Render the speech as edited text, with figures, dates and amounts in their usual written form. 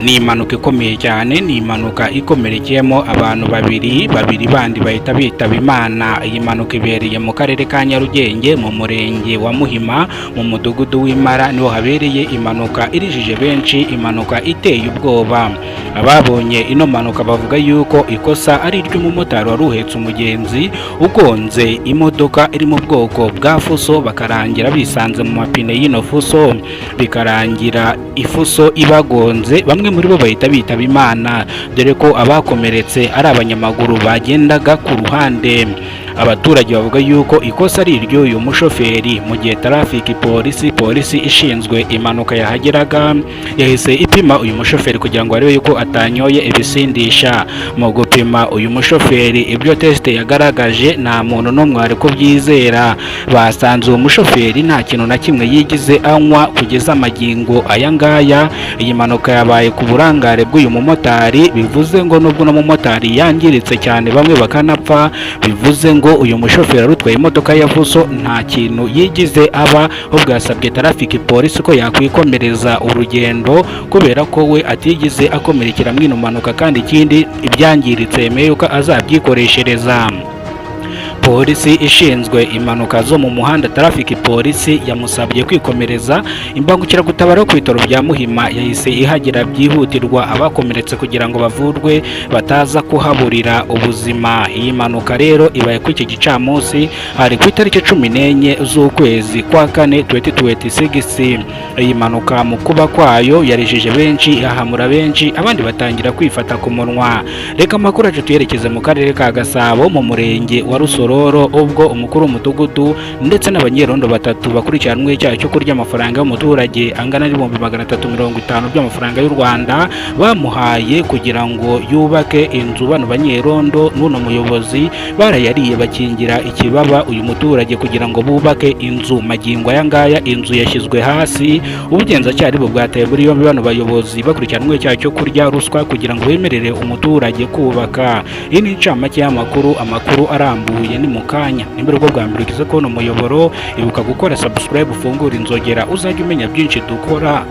Ni impanuka ikomeye cyane, ni impanuka ikomerekeyemo abantu babiri bandi bahita bitaba Imana. Iyi mpanuka ibereye mu karere ka Nyarugenge mu murenge wa Muhima mu mudugudu w'Imara, niho habereye impanuka irijije benshi, impanuka iteye ubwoba. Ababonye ino mpanuka bavuga yuko ikosa ari iry'umumotari wari uhetse umugenzi ugonze imodoka iri mu bwoko bwa fuso, bakarangira bisanze mu mapine y'ino fuso, bikarangira ifuso ibagonze. Bamwe muri bo bahita bitaba Imana, dore ko abakomeretse ari abanyamaguru bagendaga ku ruhande. Abaturage bavuga yuko ikosa ari iry'uyu mushoferi. Mu gihe polisi ishinzwe impanuka yahageraga, yahise ipima uyu mushoferi kugira ngo arebe yuko atanyoye ibisindisha. Mu gupima uyu mushoferi, ibyo teste yagaragaje nta muntu n'umwe ari kubyizera. Basanze uwo mushoferi nta kintu na kimwe yigize anywa kugeza amagingo aya ngaya. Iyi mpanuka yabaye ku burangare bw'uyu mumotari, bivuze ngo nubwo no mumotari yangiritse cyane bamwe bakanapfa, bivuze ngo uyu mushoferi arutwaye imodoka ya fuso nta kintu yigize aba, ahubwo yasabye polisi ko yakwikomereza urugendo kubera ko we atigeze akomerekera mw'ino mpanuka, kandi ikindi ibyangiritse yemeye yuko azabyikoreshereza. Polisi ishinzwe impanuka zo mu muhanda polisi yamusabye kwikomereza. Imbangukiragutabara ku bitaro bya Muhima yahise ihagera byihutirwa abakomeretse kugira ngo bavurwe bataza kuhaburira ubuzima. Iyi mpanuka rero ibaye ku iki gicamunsi hari ku itariki 14 z'ukwezi kwa 4 2026. Iyi mpanuka mu kuba kwayo yarijije benshi, yahamura benshi, abandi batangira kwifata ku munwa. Reka amakuru aje tuyerekeze mu karere ka Gasabo mu murenge wa Rusororo, ubwo umukuru w'umudugudu ndetse n'abanyerondo batatu bakurikiranwe icyaha cyo kurya amafaranga y'umuturage angana n'ibihumbi 350 by'amafaranga y'u Rwanda bamuhaye kugira ngo yubake inzu. Bano banyerondo n'uno muyobozi barayariye bakingira ikibaba uyu muturage kugira ngo bubake inzu. Magingo aya ngaya inzu yashyizwe hasi, ubugenzacyaha bwo bwataye muri yombi bano bayobozi bakurikiranwe icyaha cyo kurya ruswa kugira ngo bemerere umuturage kubaka. Iyi ni incamake y'amakuru, amakuru arambuye ni mu kanya. Nimbere bwo bwa mbere ugize ko no muyoboro, ibuka gukora subscribe, ufungura inzogera uzajya umenya byinshi dukora.